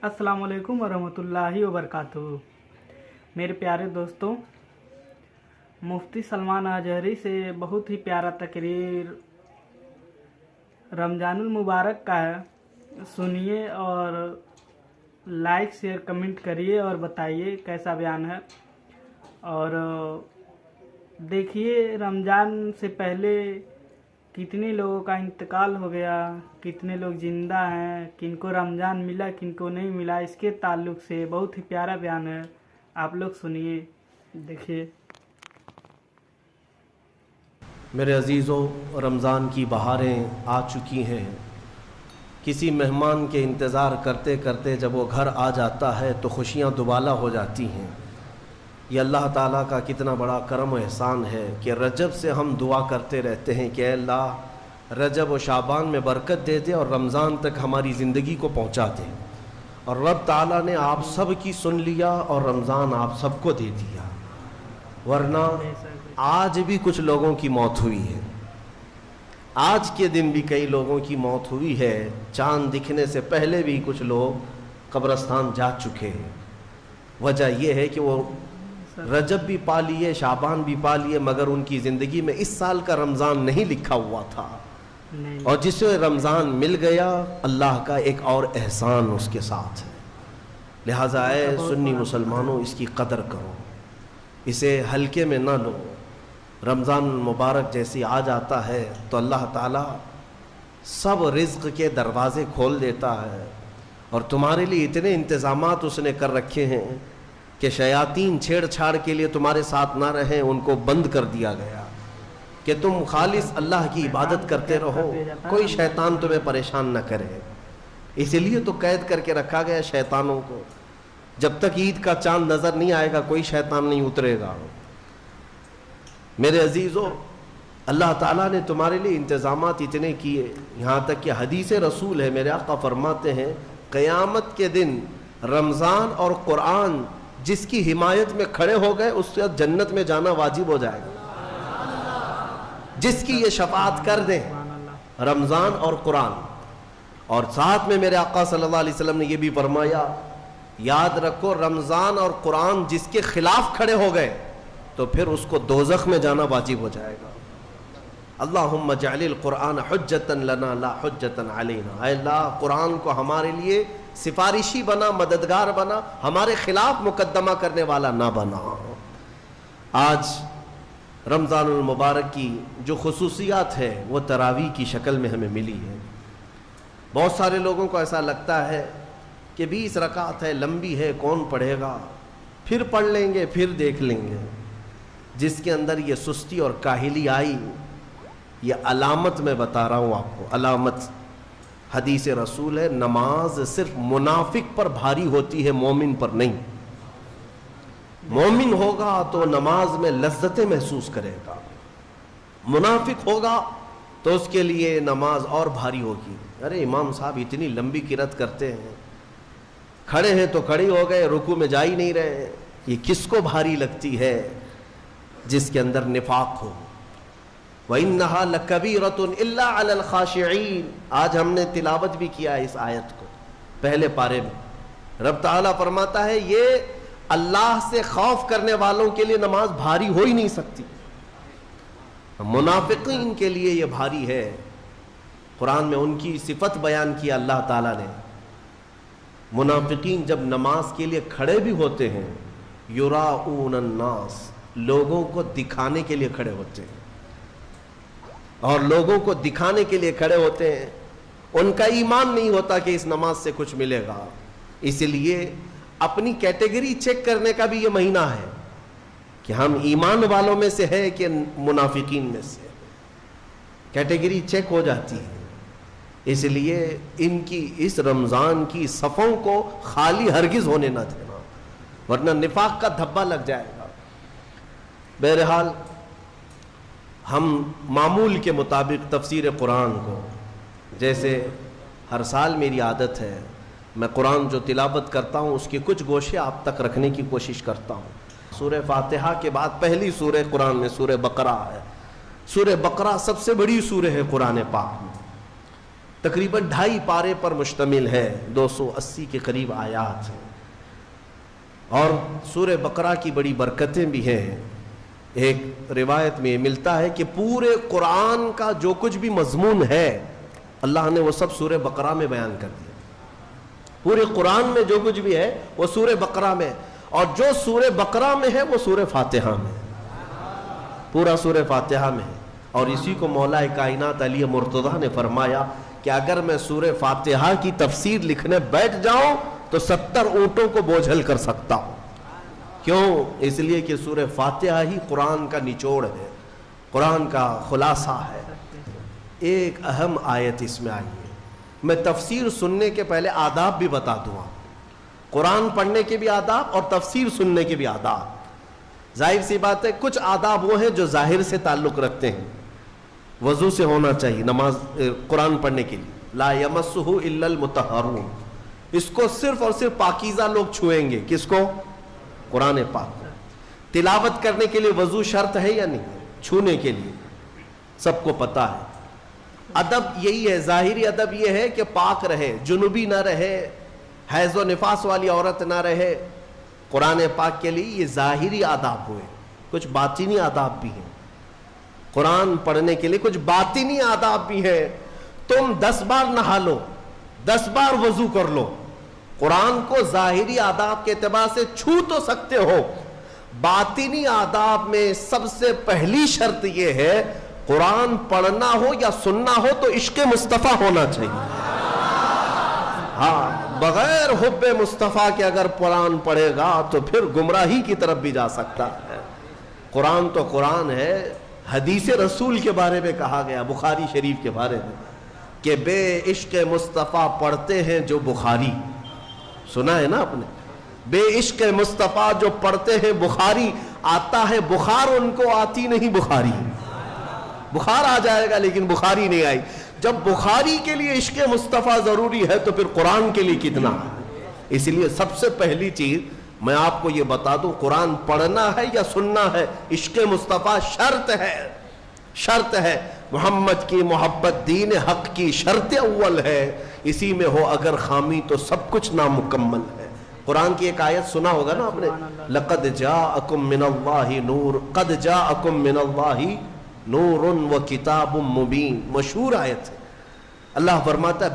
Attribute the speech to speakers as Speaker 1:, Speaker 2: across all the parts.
Speaker 1: अस्सलाम वालेकुम वरहमतुल्लाहि वबरकातुहू। मेरे प्यारे दोस्तों, मुफ्ती सलमान अजहरी से बहुत ही प्यारा तकरीर रमज़ानुल मुबारक का है। सुनिए और लाइक शेयर कमेंट करिए और बताइए कैसा बयान है। और देखिए रमज़ान से पहले कितने लोगों का इंतकाल हो गया, कितने लोग ज़िंदा हैं, किनको रमज़ान मिला किनको नहीं मिला, इसके ताल्लुक़ से बहुत ही प्यारा बयान है। आप लोग सुनिए, देखिए।
Speaker 2: मेरे अजीज़ों, रमज़ान की बहारें आ चुकी हैं। किसी मेहमान के इंतज़ार करते करते जब वो घर आ जाता है तो खुशियाँ दुबाला हो जाती हैं। ये अल्लाह ताला का कितना बड़ा करम व एहसान है कि रजब से हम दुआ करते रहते हैं कि अल्लाह रजब व शाबान में बरकत दे दे और रमज़ान तक हमारी ज़िंदगी को पहुंचा दे। और रब ताला ने आप सब की सुन लिया और रमज़ान आप सबको दे दिया। वरना आज भी कुछ लोगों की मौत हुई है, आज के दिन भी कई लोगों की मौत हुई है। चाँद दिखने से पहले भी कुछ लोग कब्रस्तान जा चुके हैं। वजह यह है कि वो रजब भी पा लिए, शाबान भी पा लिए, मगर उनकी ज़िंदगी में इस साल का रमज़ान नहीं लिखा हुआ था। और जिसे रमज़ान मिल गया, अल्लाह का एक और एहसान उसके साथ है। लिहाजा ऐ सुन्नी मुसलमानों, इसकी कदर करो, इसे हल्के में ना लो। रमज़ान मुबारक जैसे आ जाता है तो अल्लाह ताला सब रिज़्क़ के दरवाज़े खोल देता है और तुम्हारे लिए इतने इंतज़ामात उसने कर रखे हैं कि शयातीन छेड़छाड़ के लिए तुम्हारे साथ ना रहें, उनको बंद कर दिया गया कि तुम खालिस अल्लाह की इबादत करते रहो, कोई शैतान तुम्हें परेशान ना करे। इसीलिए तो कैद करके रखा गया शैतानों को। जब तक ईद का चांद नज़र नहीं आएगा कोई शैतान नहीं उतरेगा। मेरे अजीज़ों, अल्लाह ताला ने तुम्हारे लिए इंतज़ामात इतने किए, यहाँ तक कि हदीस रसूल है, मेरे आका फरमाते हैं क़यामत के दिन रमज़ान और क़ुरान जिसकी हिमायत में खड़े हो गए उससे जन्नत में जाना वाजिब हो जाएगा। जिसकी ये शफाअत कर दें, रमज़ान और कुरान। और साथ में मेरे आका सल्लल्लाहु अलैहि वसल्लम ने यह भी फरमाया, याद रखो रमज़ान और कुरान जिसके खिलाफ खड़े हो गए तो फिर उसको दोज़ख में जाना वाजिब हो जाएगा। अल्लाहुम्मा जअलिल कुरान हुज्जतन लना ला हुज्जतन अलैना। अल्लाह कुरान को हमारे लिए सिफारिशी बना, मददगार बना, हमारे खिलाफ मुकद्दमा करने वाला ना बना। आज रमज़ानुल मुबारक की जो खुसूसियात है वो तरावी की शक्ल में हमें मिली है। बहुत सारे लोगों को ऐसा लगता है कि 20 रकात है, लंबी है, कौन पढ़ेगा, फिर पढ़ लेंगे, फिर देख लेंगे। जिसके अंदर ये सुस्ती और काहिली आई, ये अलामत मैं बता रहा हूँ आपको, अलामत हदीस रसूल है। नमाज सिर्फ मुनाफिक पर भारी होती है, मोमिन पर नहीं। मोमिन होगा तो नमाज में लज्जतें महसूस करेगा, मुनाफिक होगा तो उसके लिए नमाज और भारी होगी। अरे इमाम साहब इतनी लंबी किरत करते हैं, खड़े हैं तो खड़े हो गए, रुकू में जा ही नहीं रहे। ये किसको भारी लगती है? जिसके अंदर निफाक हो। वइन्नहा लकबीरतुन इल्ला अलल खाशिईन। आज हमने तिलावत भी किया इस आयत को पहले पारे में। रब ताला फरमाता है ये अल्लाह से खौफ करने वालों के लिए नमाज भारी हो ही नहीं सकती, मुनाफिकीन के लिए ये भारी है। कुरान में उनकी सिफत बयान की अल्लाह ताला ने। मुनाफिकीन जब नमाज के लिए खड़े भी होते हैं, युराऊन अन्नास, लोगों को दिखाने के लिए खड़े होते हैं और लोगों को दिखाने के लिए खड़े होते हैं। उनका ईमान नहीं होता कि इस नमाज से कुछ मिलेगा। इसलिए अपनी कैटेगरी चेक करने का भी ये महीना है कि हम ईमान वालों में से है कि मुनाफिकीन में से। कैटेगरी चेक हो जाती है। इसलिए इनकी इस रमज़ान की सफ़ों को खाली हरगिज़ होने ना देना, वरना निफाक का धब्बा लग जाएगा। बहरहाल हम मामूल के मुताबिक तफसीर कुरान को, जैसे हर साल मेरी आदत है, मैं कुरान जो तिलावत करता हूँ उसके कुछ गोशे आप तक रखने की कोशिश करता हूँ। सूरह फातिहा के बाद पहली सूरह कुरान में सूरह बकरा है। सूरह बकरा सबसे बड़ी सूरह है कुरान पाक में। تقریباً 2.5 پارے پر مشتمل ہے، 280 کے قریب آیات ہیں، اور سورہ بقرہ کی بڑی برکتیں بھی ہیں۔ ایک روایت میں ملتا ہے کہ پورے قرآن کا جو کچھ بھی مضمون ہے اللہ نے وہ سب سورہ بقرہ میں بیان کر دیا۔ پورے قرآن میں جو کچھ بھی ہے وہ سورہ بقرہ میں، اور جو سورہ بقرہ میں ہے وہ سورہ فاتحہ میں، پورا سورہ فاتحہ میں ہے۔ اور اسی کو مولا کائنات علی مرتضیٰ نے فرمایا کہ اگر میں سورہ فاتحہ کی تفسیر لکھنے بیٹھ جاؤں تو 70 اونٹوں کو بوجھل کر سکتا ہوں۔ کیوں؟ اس لیے کہ سورہ فاتحہ ہی قرآن کا نچوڑ ہے، قرآن کا خلاصہ ہے۔ ایک اہم آیت اس میں آئی ہے، میں تفسیر سننے کے پہلے آداب بھی بتا دوں آپ، قرآن پڑھنے کے بھی آداب اور تفسیر سننے کے بھی آداب۔ ظاہر سی بات ہے کچھ آداب وہ ہیں جو ظاہر سے تعلق رکھتے ہیں، وضو سے ہونا چاہیے نماز قرآن پڑھنے کے لیے، لا یمسہ الا المطہرون، اس کو صرف اور صرف پاکیزہ لوگ چھوئیں گے۔ کس کو؟ قرآن پاک۔ تلاوت کرنے کے لیے وضو شرط ہے یا نہیں؟ چھونے کے لیے سب کو پتا ہے۔ ادب یہی ہے، ظاہری ادب یہ ہے کہ پاک رہے، جنوبی نہ رہے، حیض و نفاس والی عورت نہ رہے۔ قرآن پاک کے لیے یہ ظاہری آداب ہوئے، کچھ باطنی آداب بھی ہیں۔ قرآن پڑھنے کے لیے کچھ باطنی آداب بھی ہیں۔ تم 10 بار نہا لو، 10 بار وضو کر لو، قرآن کو ظاہری آداب کے اعتبار سے چھو تو سکتے ہو، باطنی آداب میں سب سے پہلی شرط یہ ہے قرآن پڑھنا ہو یا سننا ہو تو عشق مصطفیٰ ہونا چاہیے۔ ہاں، بغیر حب مصطفیٰ کے اگر قرآن پڑھے گا تو پھر گمراہی کی طرف بھی جا سکتا ہے۔ قرآن تو قرآن ہے۔ حدیث رسول کے بارے میں کہا گیا، بخاری شریف کے بارے میں، کہ بے عشق مصطفیٰ پڑھتے ہیں جو بخاری، سنا ہے نا آپ نے؟ بے عشق مصطفیٰ جو پڑھتے ہیں بخاری، آتا ہے بخار ان کو، آتی نہیں بخاری۔ بخار آ جائے گا لیکن بخاری نہیں آئی۔ جب بخاری کے لیے عشق مصطفیٰ ضروری ہے تو پھر قرآن کے لیے کتنا؟ اس لیے سب سے پہلی چیز میں آپ کو یہ بتا دوں، قرآن پڑھنا ہے یا سننا ہے، عشق مصطفیٰ شرط ہے، شرط ہے۔ محمد کی محبت دین حق کی شرط اول ہے، اسی میں ہو اگر خامی تو سب کچھ نامکمل ہے۔ قرآن کی ایک آیت سنا ہوگا نا آپ نے، لقد جاءکم من اللہ نور، قد جاءکم من اللہ نور و کتاب مبین، مشہور آیت ہے۔ اللہ فرماتا ہے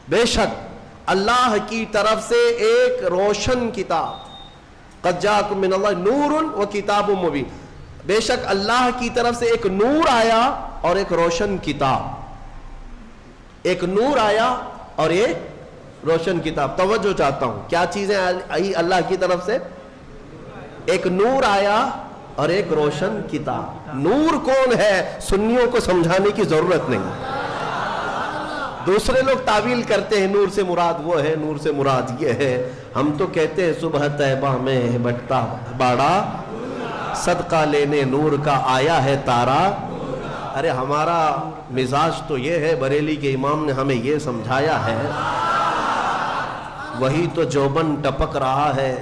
Speaker 2: بے شک اللہ کی طرف سے ایک روشن کتاب، قد جاءکم من اللہ نور و کتاب مبین، بے شک اللہ کی طرف سے ایک نور آیا اور ایک روشن کتاب، ایک نور آیا اور ایک روشن کتاب۔ توجہ چاہتا ہوں، کیا چیزیں آئی اللہ کی طرف سے؟ ایک نور آیا اور ایک روشن کتاب۔ نور کون ہے سنیوں کو سمجھانے کی ضرورت نہیں، دوسرے لوگ تعویل کرتے ہیں نور سے مراد وہ ہے، نور سے مراد یہ ہے۔ ہم تو کہتے ہیں صبح طیبہ میں بٹتا باڑا، صدقہ لینے نور کا آیا ہے تارا۔ ارے ہمارا مزاج تو یہ ہے، بریلی کے امام نے ہمیں یہ سمجھایا ہے، وہی تو جوبن ٹپک رہا ہے،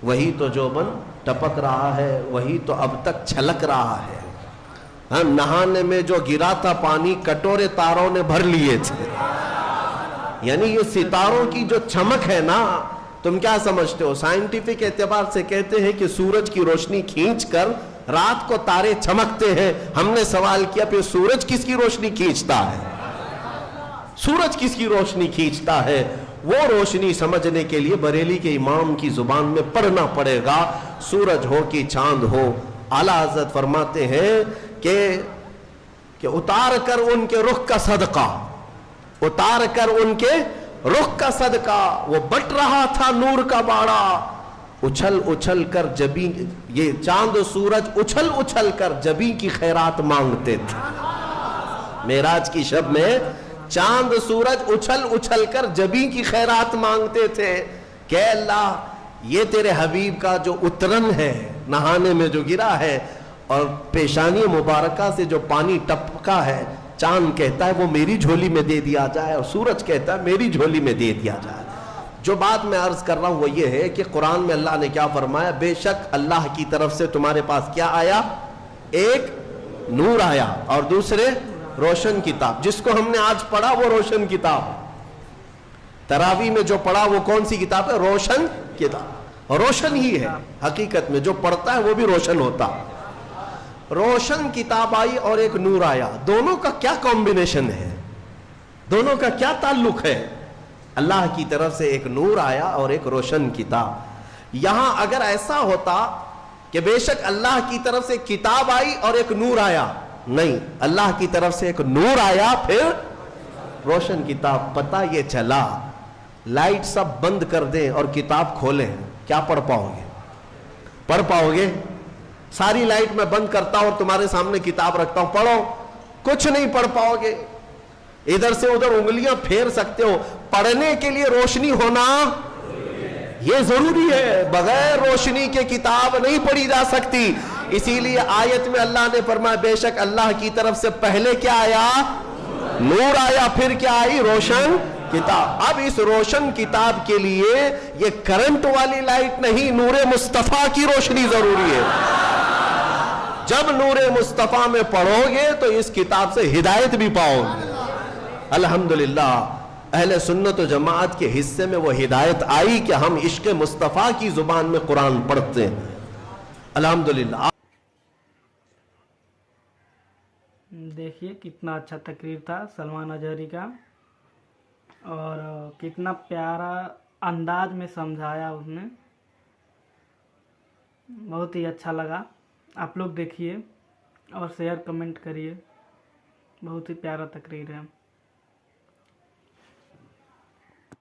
Speaker 2: وہی تو جوبن ٹپک رہا ہے، وہی تو اب تک چھلک رہا ہے۔ ہم نہانے میں جو گرا تھا پانی کٹورے تاروں نے بھر لیے تھے۔ یعنی یہ ستاروں کی جو چمک ہے نا، تم کیا سمجھتے ہو؟ سائنٹیفک اعتبار سے کہتے ہیں کہ سورج کی روشنی کھینچ کر رات کو تارے چمکتے ہیں۔ ہم نے سوال کیا پھر سورج کس کی روشنی کھینچتا ہے؟ سورج کس کی روشنی کھینچتا ہے؟ وہ روشنی سمجھنے کے لیے بریلی کے امام کی زبان میں پڑھنا پڑے گا، سورج ہو کہ چاند ہو۔ اعلیٰ حضرت فرماتے ہیں کہ اتار کر ان کے رخ کا صدقہ، اتار کر ان کے رخ کا صدقہ، وہ بٹ رہا تھا نور کا باڑا، اچھل اچھل کر جبیں، یہ چاند و سورج اچھل اچھل کر جبیں کی خیرات مانگتے تھے۔ معراج کی شب میں چاند سورج اچھل اچھل کر جبیں کی خیرات مانگتے تھے کہ اللہ یہ تیرے حبیب کا جو اترن ہے، نہانے میں جو گرا ہے اور پیشانی مبارکہ سے جو پانی ٹپکا ہے، چاند کہتا ہے وہ میری جھولی میں دے دیا جائے، اور سورج کہتا ہے میری جھولی میں دے دیا جائے۔ جو بات میں عرض کر رہا ہوں وہ یہ ہے کہ قرآن میں اللہ نے کیا فرمایا؟ بے شک اللہ کی طرف سے تمہارے پاس کیا آیا؟ ایک نور آیا اور دوسرے रोशन किताब। जिसको हमने आज पढ़ा वो रोशन किताब। तरावी में जो पढ़ा वो कौन सी किताब है? रोशन किताब। रोशन ही है हकीकत में, जो पढ़ता है वो भी रोशन होता। रोशन किताब आई और एक नूर आया, दोनों का क्या कॉम्बिनेशन है, दोनों का क्या ताल्लुक है? अल्लाह की तरफ से एक नूर आया और एक रोशन किताब। यहां अगर ऐसा होता कि बेशक अल्लाह की तरफ से किताब आई और एक नूर आया, नहीं, अल्लाह की तरफ से एक नूर आया फिर रोशन किताब। पता ये चला लाइट सब बंद कर दें और किताब खोलें, क्या पढ़ पाओगे? पढ़ पाओगे? सारी लाइट मैं बंद करता हूं और तुम्हारे सामने किताब रखता हूं, पढ़ो, कुछ नहीं पढ़ पाओगे। इधर से उधर उंगलियां फेर सकते हो, पढ़ने के लिए रोशनी होना ये जरूरी है। बगैर रोशनी के किताब नहीं पढ़ी जा सकती। इसीलिए आयत में अल्लाह ने फरमाया बेशक अल्लाह की तरफ से पहले क्या आया? नूर आया, फिर क्या आई? रोशन किताब। अब इस रोशन किताब के लिए ये करंट वाली लाइट नहीं, नूरे मुस्तफा की रोशनी जरूरी है। जब नूरे मुस्तफा में पढ़ोगे तो इस किताब से हिदायत भी पाओगे। अल्हम्दुलिल्लाह, अहले सुन्नत व जमात के हिस्से में वो हिदायत आई कि हम इश्क मुस्तफा की जुबान में कुरान पढ़ते हैं। अल्हम्दुलिल्लाह।
Speaker 1: देखिए कितना अच्छा तकरीर था सलमान अजहरी का, और कितना प्यारा अंदाज में समझाया उसने, बहुत ही अच्छा लगा। आप लोग देखिए और शेयर कमेंट करिए, बहुत ही प्यारा तकरीर है।